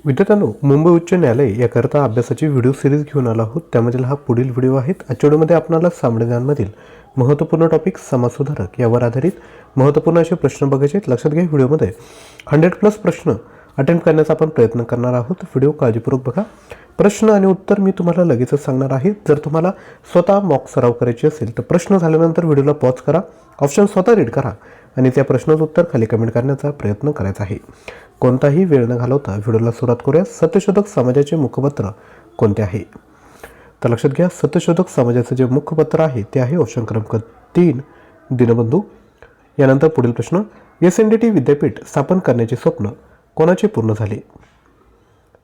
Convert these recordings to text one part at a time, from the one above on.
विद्यार्थ्यांनो, मुंबई उच्च न्यायालय याकरता अभ्यासाची व्हिडिओ सिरीज घेऊन आलो आहोत. त्यामधील हा पुढील व्हिडिओ आहे. आजच्या व्हिडिओमध्ये आपल्याला संविधानामधील महत्त्वपूर्ण टॉपिक समाजसुधारक यावर आधारित महत्त्वपूर्ण असे प्रश्न बघायचे आहेत. लक्षात घ्या, व्हिडिओमध्ये 100+ प्रश्न अटेम्प्ट करण्याचा आपण प्रयत्न करणार आहोत. व्हिडिओ काळजीपूर्वक बघा. प्रश्न आणि उत्तर मी तुम्हाला लगेचच सांगणार आहे. जर तुम्हाला स्वतः मॉक सराव करायची असेल तर प्रश्न झाल्यानंतर व्हिडिओला पॉज करा, ऑप्शन स्वतः रीड करा आणि त्या प्रश्नाचं उत्तर खाली कमेंट करण्याचा प्रयत्न करायचा आहे. कोणताही वेळ न घालवता व्हिडिओला सुरुवात करूया. सत्यशोधक समाजाचे मुखपत्र कोणते आहे? तर लक्षात घ्या, सत्यशोधक समाजाचे जे मुखपत्र आहे ते आहे ऑप्शन क्रमांक 3 दीनबंधू. यानंतर पुढील प्रश्न, SNDT विद्यापीठ स्थापन करण्याचे स्वप्न कोणाचे पूर्ण झाले?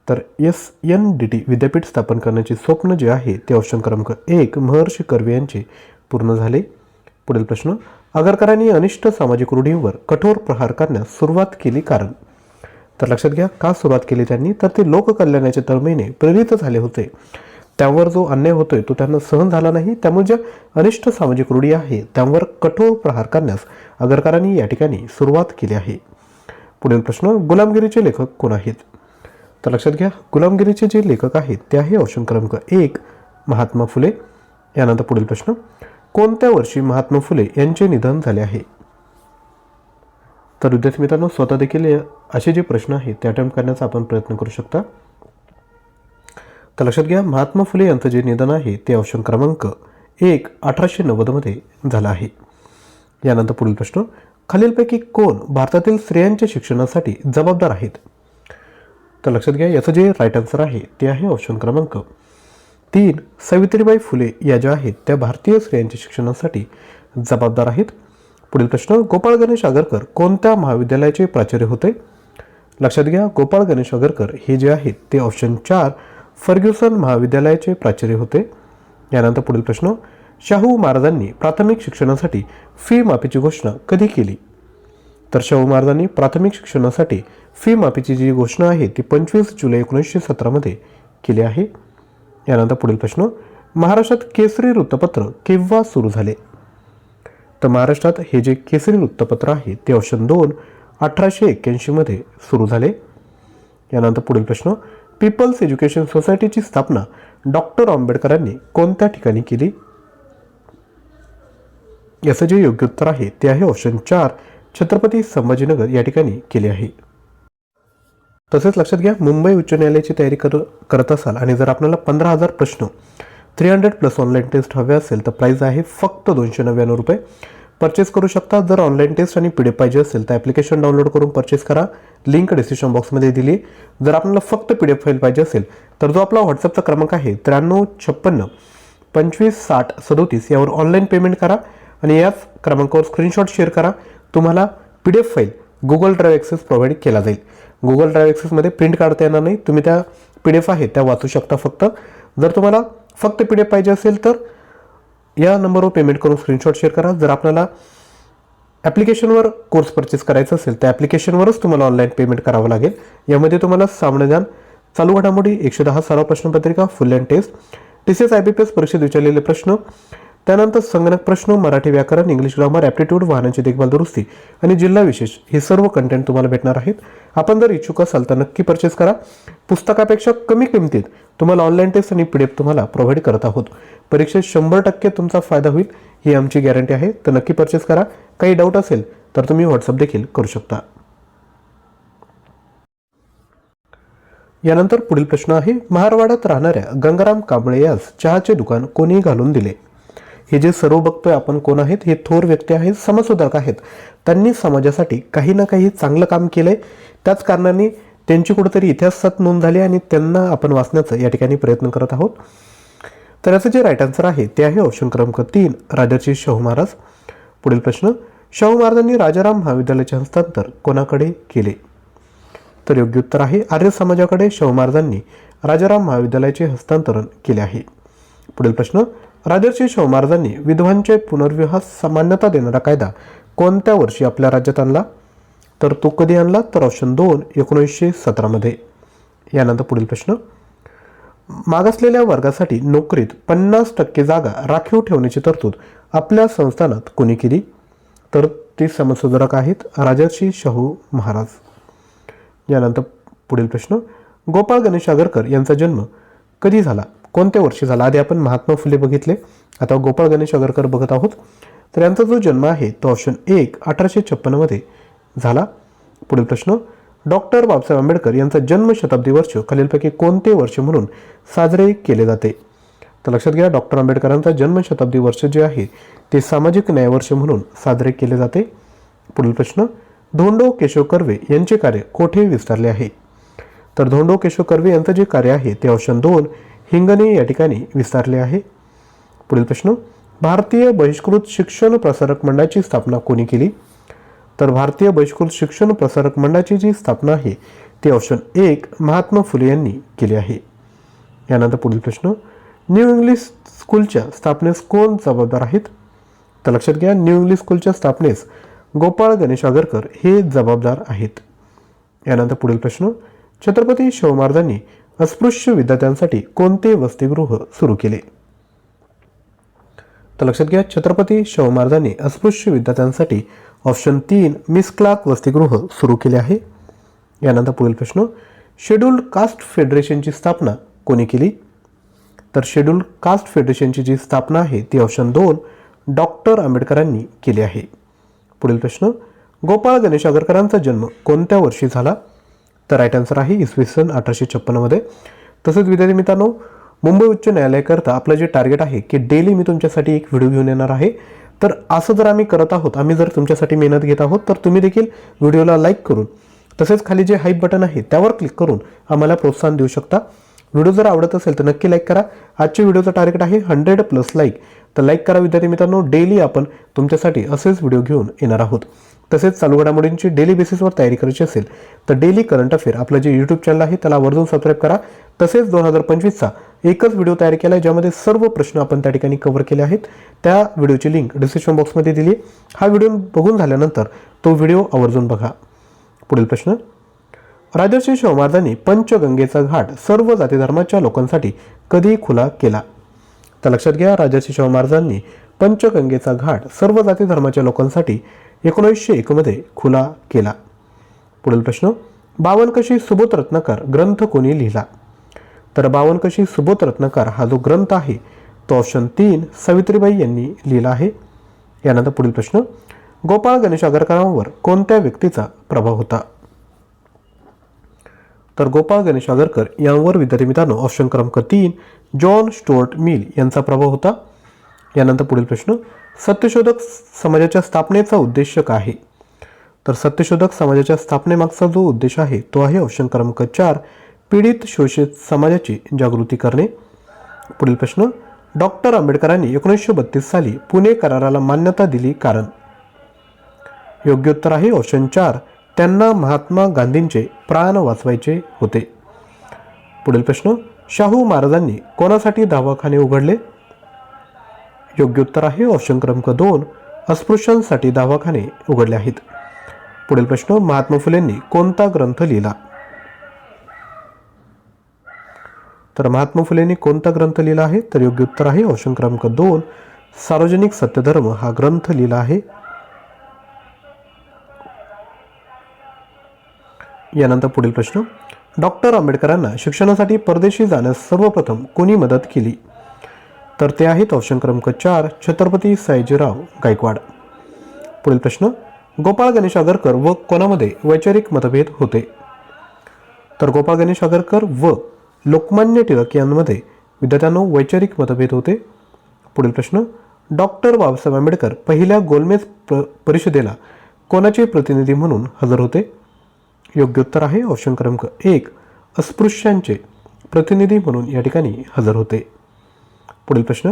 तर SNDT विद्यापीठ स्थापन करण्याचे स्वप्न जे आहे ते ऑप्शन क्रमांक 1 महर्षी कर्वे यांचे पूर्ण झाले. पुढील प्रश्न, आगरकरांनी अनिष्ट सामाजिक रूढींवर कठोर प्रहार करण्यास सुरुवात केली कारण? तर लक्षात घ्या, का सुरुवात केली त्यांनी? तर ते लोककल्याणाच्या तळमळीने प्रेरित झाले होते. त्यावर जो अन्याय होतोय तो त्यांना सहन झाला नाही. त्यामुळे ज्या अनिष्ट सामाजिक रूढी आहे त्यावर कठोर प्रहार करण्यास आगरकरांनी या ठिकाणी सुरुवात केली आहे. पुढील प्रश्न, गुलामगिरीचे लेखक कोण आहेत? तर लक्षात घ्या, गुलामगिरीचे जे लेखक आहेत ते आहे ऑप्शन क्रमांक 1 महात्मा फुले. यानंतर पुढील प्रश्न, कोणत्या वर्षी महात्मा फुले यांचे निधन झाले आहे? तर विद्यार्थी मित्रांनो, स्वतः देखील असे जे प्रश्न आहेत ते अटेम्प्ट करण्याचा आपण प्रयत्न करू शकता. तर लक्षात घ्या, महात्मा फुले यांचं जे निधन आहे ते ऑप्शन क्रमांक 1 1890 मध्ये झालं आहे. यानंतर पुढील प्रश्न, खालीलपैकी कोण भारतातील स्त्रियांच्या शिक्षणासाठी जबाबदार आहेत? तर लक्षात घ्या, याचं जे राईट आन्सर आहे ते आहे ऑप्शन क्रमांक 3 सावित्रीबाई फुले या ज्या आहेत त्या भारतीय स्त्रियांच्या शिक्षणासाठी जबाबदार आहेत. पुढील प्रश्न, गोपाळ गणेश आगरकर कोणत्या महाविद्यालयाचे प्राचार्य होते? लक्षात घ्या, गोपाळ गणेश आगरकर हे जे आहेत ते ऑप्शन 4 फर्ग्युसन महाविद्यालयाचे प्राचार्य होते. यानंतर पुढील प्रश्न, शाहू महाराजांनी प्राथमिक शिक्षणासाठी फी माफीची घोषणा कधी केली? तर शाहू महाराजांनी प्राथमिक शिक्षणासाठी फी माफीची जी घोषणा आहे ती 25 जुलै 1917 मध्ये केली आहे. यानंतर पुढील प्रश्न, महाराष्ट्रात केसरी वृत्तपत्र केव्हा सुरू झाले? तर महाराष्ट्रात हे जे केसरी वृत्तपत्र आहे ते ऑप्शन 2 1881 मध्ये सुरू झाले. यानंतर पुढील प्रश्न, पीपल्स एज्युकेशन सोसायटीची स्थापना डॉक्टर आंबेडकरांनी कोणत्या ठिकाणी केली? याचं जे योग्य उत्तर आहे ते आहे ऑप्शन 4 छत्रपती संभाजीनगर या ठिकाणी केले आहे. तसेच लक्षात घ्या, मुंबई उच्च न्यायालयाची तयारी करत असाल आणि जर आपल्याला 15,000 प्रश्न 300+ ऑनलाईन टेस्ट हवे असेल तर प्राईज आहे फक्त 299 रुपये. परचेस करू शकता. जर ऑनलाईन टेस्ट आणि PDF पाहिजे असेल तर ॲप्लिकेशन डाउनलोड करून परचेस करा. लिंक डिस्क्रिप्शन बॉक्समध्ये दिली. जर आपल्याला फक्त PDF फाईल पाहिजे असेल तर जो आपला व्हॉट्सअपचा क्रमांक आहे 9356 25 60 37 यावर ऑनलाईन पेमेंट करा आणि याच क्रमांकावर स्क्रीनशॉट शेअर करा. तुम्हाला PDF file Google drive access provide केला जाईल. गुगल ड्राईव्ह ॲक्सेसमध्ये प्रिंट काढता येणार नाही. तुम्ही त्या PDF आहे त्या वाचू शकता फक्त. जर तुम्हाला फक्त PDF पाहिजे असेल तर या नंबरवर पेमेंट करून स्क्रीनशॉट शेअर करा. जर आपल्याला ॲप्लिकेशनवर कोर्स परचेस करायचा असेल तर ॲप्लिकेशनवरच तुम्हाला ऑनलाईन पेमेंट करावं लागेल. यामध्ये तुम्हाला संविधान, चालू घडामोडी, 110 सराव प्रश्नपत्रिका, full and test, TCS IBPS परीक्षेत विचारलेले प्रश्न, त्यानंतर संगणक प्रश्न, मराठी व्याकरण, इंग्लिश ग्रामर, ॲप्टिट्यूड, वाहनांची देखभाल दुरुस्ती आणि जिल्हा विशेष हे सर्व कंटेंट तुम्हाला भेटणार आहेत. आपण जर इच्छुक असाल तर नक्की परचेस करा. पुस्तकापेक्षा कमी किमतीत तुम्हाला ऑनलाईन टेस्ट आणि PDF तुम्हाला प्रोव्हाइड करत आहोत. परीक्षेत 100% तुमचा फायदा होईल ही आमची गॅरंटी आहे. तर नक्की परचेस करा. काही डाऊट असेल तर तुम्ही व्हॉट्सअप देखील करू शकता. यानंतर पुढील प्रश्न आहे, महारवाड्यात राहणाऱ्या गंगाराम कांबळे यास चहाचे दुकान कोणी घालून दिले? हे जे सर्व बघतोय आपण कोण आहेत? हे थोर व्यक्ती आहेत, समाजसुधारक आहेत. त्यांनी समाजासाठी काही ना काही चांगलं काम केलंय. त्याच कारणाने त्यांची कुठेतरी इतिहासात नोंद झाली आणि त्यांना आपण वाचण्याचा या ठिकाणी प्रयत्न करत आहोत. तर याचं जे राईट आन्सर आहे ते आहे ऑप्शन क्रमांक 3 राजर्षी शाहू महाराज. पुढील प्रश्न, शाहू महाराजांनी राजाराम महाविद्यालयाचे हस्तांतर कोणाकडे केले? तर योग्य उत्तर आहे आर्य समाजाकडे शाहू महाराजांनी राजाराम महाविद्यालयाचे हस्तांतरण केले आहे. पुढील प्रश्न, राजर्षी शाहू महाराजांनी विधवांचे पुनर्विवाहास मान्यता देणारा कायदा कोणत्या वर्षी आपल्या राज्यात आणला? तर तो कधी आणला? तर ऑप्शन 2 1917 मध्ये. यानंतर पुढील प्रश्न, मागासलेल्या वर्गासाठी नोकरीत 50% जागा राखीव ठेवण्याची तरतूद आपल्या संस्थानात कोणी केली? तर ते समाजसुधारक आहेत राजर्षी शाहू महाराज. यानंतर पुढील प्रश्न, गोपाळ गणेश आगरकर यांचा जन्म कधी झाला, कोणत्या वर्षी झाला? आधी आपण महात्मा फुले बघितले, आता गोपाळ गणेश आगरकर बघत आहोत. तर यांचा जो जन्म आहे तो ऑप्शन 1 1856 मध्ये झाला. पुढील प्रश्न, डॉक्टर बाबासाहेब आंबेडकर यांचा जन्म शताब्दी वर्ष खालीलपैकी कोणते वर्ष म्हणून साजरे केले जाते? तर लक्षात घ्या, डॉक्टर आंबेडकरांचा जन्म शताब्दी वर्ष जे आहे ते सामाजिक न्याय वर्ष म्हणून साजरे केले जाते. पुढील प्रश्न, धोंडो केशव कर्वे यांचे कार्य कोठे विस्तारले आहे? तर धोंडो केशव कर्वे यांचं जे कार्य आहे ते ऑप्शन 2 हिंगणे या ठिकाणी विस्तारले आहे. पुढील प्रश्न, भारतीय बहिष्कृत शिक्षण प्रसारक मंडळाची स्थापना कोणी केली? तर भारतीय बहिष्कृत शिक्षण प्रसारक मंडळाची जी स्थापना आहे ते ऑप्शन 1 महात्मा फुले यांनी केली आहे. यानंतर पुढील प्रश्न, न्यू इंग्लिश स्कूलच्या स्थापनेस कोण जबाबदार आहेत? तर लक्षात घ्या, न्यू इंग्लिश स्कूलच्या स्थापनेस गोपाळ गणेश आगरकर हे जबाबदार आहेत. यानंतर पुढील प्रश्न, छत्रपती शाहू महाराजांनी अस्पृश्य विद्यार्थ्यांसाठी कोणते वसतिगृह सुरू केले? तर लक्षात घ्या, छत्रपती शाहू महाराजांनी अस्पृश्य विद्यार्थ्यांसाठी ऑप्शन 3 मिस क्लार्क वसतिगृह सुरू केले आहे. यानंतर पुढील प्रश्न, शेड्यूल्ड कास्ट फेडरेशनची स्थापना कोणी केली? तर शेड्यूल्ड कास्ट फेडरेशनची जी स्थापना आहे ती ऑप्शन 2 डॉक्टर आंबेडकरांनी केली आहे. पुढील प्रश्न, गोपाळ गणेश आगरकरांचा जन्म कोणत्या वर्षी झाला? तर राईट आन्सर आहे इसवी सन 1856 मध्ये. तसेच विद्यार्थी मित्रांनो, मुंबई उच्च न्यायालयाकरता आपलं जे टार्गेट आहे की डेली मी तुमच्यासाठी एक व्हिडिओ घेऊन येणार आहे. तर असं जर आम्ही करत आहोत, आम्ही जर तुमच्यासाठी मेहनत घेत आहोत, तर तुम्ही देखील व्हिडिओला लाईक करून तसेच खाली जे हाईप बटन आहे त्यावर क्लिक करून आम्हाला प्रोत्साहन देऊ शकता. व्हिडिओ जर आवडत असेल तर नक्की लाईक करा. आजच्या व्हिडिओचं टार्गेट आहे 100+ लाईक. तर लाईक करा विद्यार्थी मित्रांनो. डेली आपण तुमच्यासाठी असेच व्हिडिओ घेऊन येणार आहोत. तसेच चालू घडामोडींची डेली बेसिसवर तयारी करायची असेल तर डेली करंट अफेअर आपलं जे यूट्यूब चॅनल आहे त्याला आवर्जून सबस्क्राईब करा. तसेच 2025चा एकच व्हिडिओ तयार केला आहे ज्यामध्ये सर्व प्रश्न आपण त्या ठिकाणी कव्हर केले आहेत. त्या व्हिडिओची लिंक डिस्क्रिप्शन बॉक्समध्ये दिली आहे. हा व्हिडिओ बघून झाल्यानंतर तो व्हिडिओ आवर्जून बघा. पुढील प्रश्न, राजर्षी शाहू महाराजांनी पंचगंगेचा घाट सर्व जाती धर्माच्या लोकांसाठी कधी खुला केला? तर लक्षात घ्या, राजर्षी शाहू महाराजांनी पंचगंगेचा घाट सर्व जाती धर्माच्या लोकांसाठी 1901 मध्ये खुला केला. पुढील प्रश्न, बावनकशी सुबोध रत्नाकर ग्रंथ कोणी लिहिला? तर बावनकशी सुबोध रत्नाकर हा जो ग्रंथ आहे तो ऑप्शन 3 सावित्रीबाई यांनी लिहिला आहे. यानंतर पुढील प्रश्न, गोपाळ गणेश आगरकरांवर कोणत्या व्यक्तीचा प्रभाव होता? तर गोपाळ गणेश आगरकर यांवर विद्यार्थी मित्रांनो ऑप्शन क्रमांक 3 जॉन स्टुअर्ट मिल यांचा प्रभाव होता. यानंतर पुढील प्रश्न, सत्यशोधक समाजाच्या स्थापनेचा उद्देश काय आहे? तर सत्यशोधक समाजाच्या स्थापनेमागचा जो उद्देश आहे तो आहे ऑप्शन क्रमांक 4 पीडित शोषित समाजाची जागृती करणे. पुढील प्रश्न, डॉक्टर आंबेडकरांनी 1932 साली पुणे कराराला मान्यता दिली कारण? योग्य उत्तर आहे ऑप्शन 4 त्यांना महात्मा गांधींचे प्राण वाचवायचे होते. पुढील प्रश्न, शाहू महाराजांनी कोणासाठी दवाखाने उघडले? योग्य उत्तर आहे ऑप्शन क्रमांक 2 अस्पृश्यांसाठी दवाखाने उघडले आहेत. पुढील प्रश्न, महात्मा फुलेंनी कोणता ग्रंथ लिहिला? तर महात्मा फुलेंनी कोणता ग्रंथ लिहिला आहे? तर योग्य उत्तर आहे ऑप्शन क्रमांक 2 सार्वजनिक सत्यधर्म हा ग्रंथ लिहिला आहे. यानंतर पुढील प्रश्न, डॉक्टर आंबेडकरांना शिक्षणासाठी परदेशी जाण्यास सर्वप्रथम कोणी मदत केली? तर ते आहेत ऑप्शन क्रमांक 4 छत्रपती सयाजीराव गायकवाड. पुढील प्रश्न, गोपाळ गणेश आगरकर व कोणामध्ये वैचारिक मतभेद होते? तर गोपाळ गणेश आगरकर व लोकमान्य टिळक यांमध्ये विद्यार्थ्यांनो वैचारिक मतभेद होते. पुढील प्रश्न, डॉक्टर बाबासाहेब आंबेडकर पहिल्या गोलमेज परिषदेला कोणाचे प्रतिनिधी म्हणून हजर होते? योग्य उत्तर आहे ऑप्शन क्रमांक 1 अस्पृश्यांचे प्रतिनिधी म्हणून या ठिकाणी हजर होते. पुढील प्रश्न,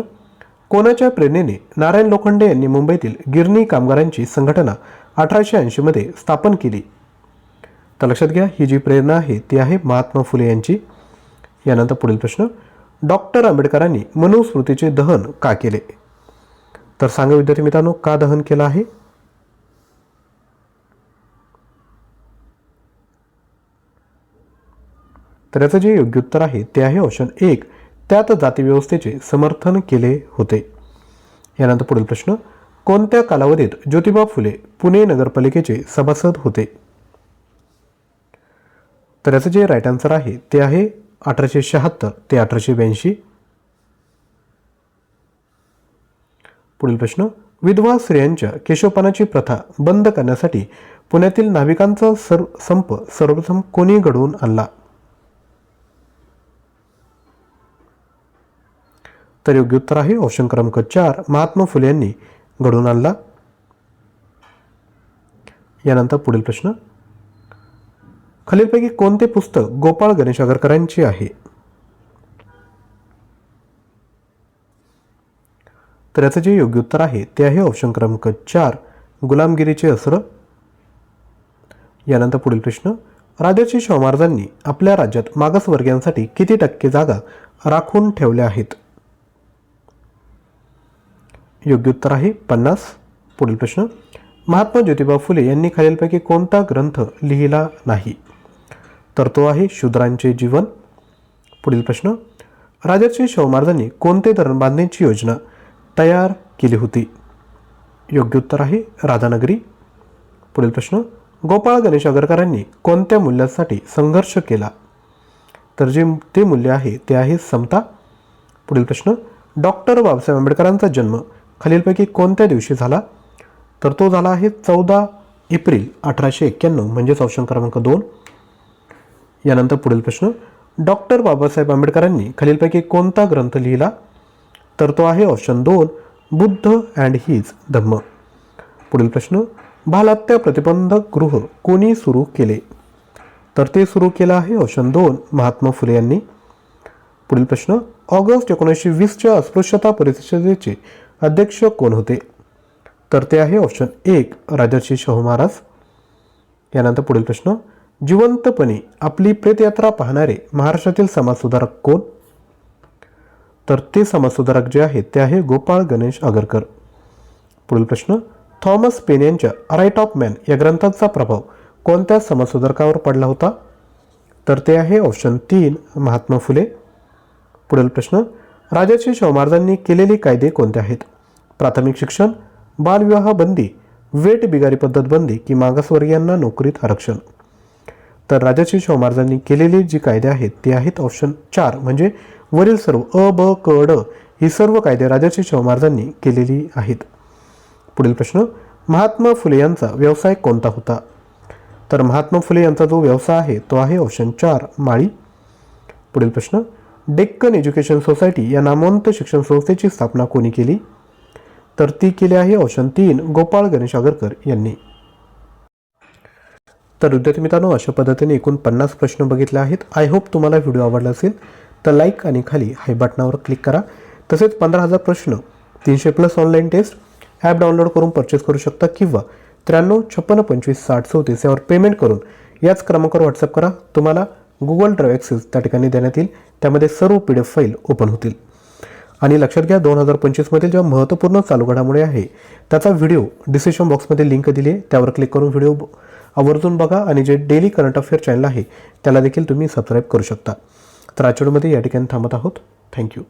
कोणाच्या प्रेरणेने नारायण लोखंडे यांनी मुंबईतील गिरणी कामगारांची संघटना 1880 मध्ये स्थापन केली? तर लक्षात घ्या, ही जी प्रेरणा आहे ती आहे महात्मा फुले यांची. यानंतर पुढील प्रश्न, डॉक्टर आंबेडकरांनी मनुस्मृतीचे दहन का केले? तर सांगा विद्यार्थी मित्रांनो, का दहन केलं आहे? तर याचं जे योग्य उत्तर आहे ते आहे ऑप्शन 1 त्यात जातीव्यवस्थेचे समर्थन केले होते. यानंतर पुढील प्रश्न, कोणत्या कालावधीत ज्योतिबा फुले पुणे नगरपालिकेचे सभासद होते? तर याचं जे राईट आन्सर आहे ते आहे 1876 ते 1882. पुढील प्रश्न, विधवा स्त्रियांच्या केशवपानाची प्रथा बंद करण्यासाठी पुण्यातील नाविकांचा संप सर्वप्रथम कोणी घडवून आणला? तर योग्य उत्तर आहे ऑप्शन क्रमांक 4 महात्मा फुले यांनी घडवून आणला. यानंतर पुढील प्रश्न, खालीलपैकी कोणते पुस्तक गोपाळ गणेश आगरकरांचे आहे? तर याचं जे योग्य उत्तर आहे ते आहे ऑप्शन क्रमांक 4 गुलामगिरीचे अस्त्र. यानंतर पुढील प्रश्न, राजर्षी शाहू महाराजांनी आपल्या राज्यात मागासवर्गीयांसाठी किती टक्के जागा राखून ठेवल्या आहेत? योग्य उत्तर आहे 50. पुढील प्रश्न, महात्मा ज्योतिबा फुले यांनी खालीलपैकी कोणता ग्रंथ लिहिला नाही? तर तो आहे शूद्रांचे जीवन. पुढील प्रश्न, राजर्षी शाहू महाराजांनी कोणते धरण बांधण्याची योजना तयार केली होती? योग्य उत्तर आहे राधानगरी. पुढील प्रश्न, गोपाळ गणेश आगरकरांनी कोणत्या मूल्यासाठी संघर्ष केला? तर जे ते मूल्य आहे ते आहे समता. पुढील प्रश्न, डॉक्टर बाबासाहेब आंबेडकरांचा जन्म खालीलपैकी कोणत्या दिवशी झाला? तर तो झाला आहे 14 एप्रिल 1891 म्हणजेच ऑप्शन क्रमांक 2. यानंतर पुढील प्रश्न, डॉक्टर बाबासाहेब आंबेडकरांनी खालीलपैकी कोणता ग्रंथ लिहिला? तर तो आहे ऑप्शन 2 बुद्ध अँड हिज धम्म. पुढील प्रश्न, बालहत्या प्रतिबंधक गृह कोणी सुरू केले? तर ते सुरू केलं आहे ऑप्शन 2 महात्मा फुले यांनी. पुढील प्रश्न, ऑगस्ट 1920च्या अस्पृश्यता परिषदेचे अध्यक्ष कोण होते? तर ते आहे ऑप्शन 1 राजर्षी शाहू महाराज. यानंतर पुढील प्रश्न, जिवंतपणे आपली प्रेतयात्रा पाहणारे महाराष्ट्रातील समाजसुधारक कोण? तर ते समाजसुधारक जे आहेत ते आहे गोपाळ गणेश आगरकर. पुढील प्रश्न, थॉमस पेन यांच्या राईट ऑफ मॅन या ग्रंथाचा प्रभाव कोणत्या समाजसुधारकावर पडला होता? तर ते आहे ऑप्शन 3 महात्मा फुले. पुढील प्रश्न, राजर्षी शाहू महाराजांनी केलेले कायदे कोणते आहेत? प्राथमिक शिक्षण, बालविवाह बंदी, वेट बिगारी पद्धत बंदी की मागासवर्गीयांना नोकरीत आरक्षण? तर राजर्षी शाहू महाराजांनी केलेले जे कायदे आहेत ते आहेत ऑप्शन 4 म्हणजे वरील सर्व अ ब क ड ही सर्व कायदे राजर्षी शाहू महाराजांनी केलेली आहेत. पुढील प्रश्न, महात्मा फुले यांचा व्यवसाय कोणता होता? तर महात्मा फुले यांचा जो व्यवसाय आहे तो आहे ऑप्शन 4 माळी. पुढील प्रश्न, डेक्कन एज्युकेशन सोसायटी या नामवंत शिक्षण संस्थेची स्थापना कोणी केली? तर ती केली आहे ऑप्शन 3 गोपाळ गणेश आगरकर यांनी. तर विद्यार्थी मित्रांनो, अशा पद्धतीने एकूण 50 प्रश्न बघितले आहेत. आय होप तुम्हाला व्हिडिओ आवडला असेल तर लाईक आणि खाली हाय बटनावर क्लिक करा. तसेच 15,000 प्रश्न 300+ ऑनलाईन टेस्ट ॲप डाउनलोड करून परचेस करू शकता किंवा 93 56 25 60 34 यावर पेमेंट करून याच क्रमांकावर व्हॉट्सअप करा. तुम्हाला गुगल ड्राईव्ह ॲक्सेस त्या ठिकाणी देण्यात येईल. त्यामध्ये सर्व PDF फाईल ओपन होतील. आणि लक्षात घ्या 2025मधील ज्या महत्त्वपूर्ण चालू घडामोडी आहे त्याचा व्हिडिओ डिस्क्रिप्शन बॉक्समध्ये लिंक दिली आहे, त्यावर क्लिक करून व्हिडिओ आवर्जून बघा. आणि जे डेली करंट अफेअर चॅनल आहे त्याला देखील तुम्ही सबस्क्राईब करू शकता. तर आजच्या व्हिडिओमध्ये या ठिकाणी थांबत आहोत. थँक्यू.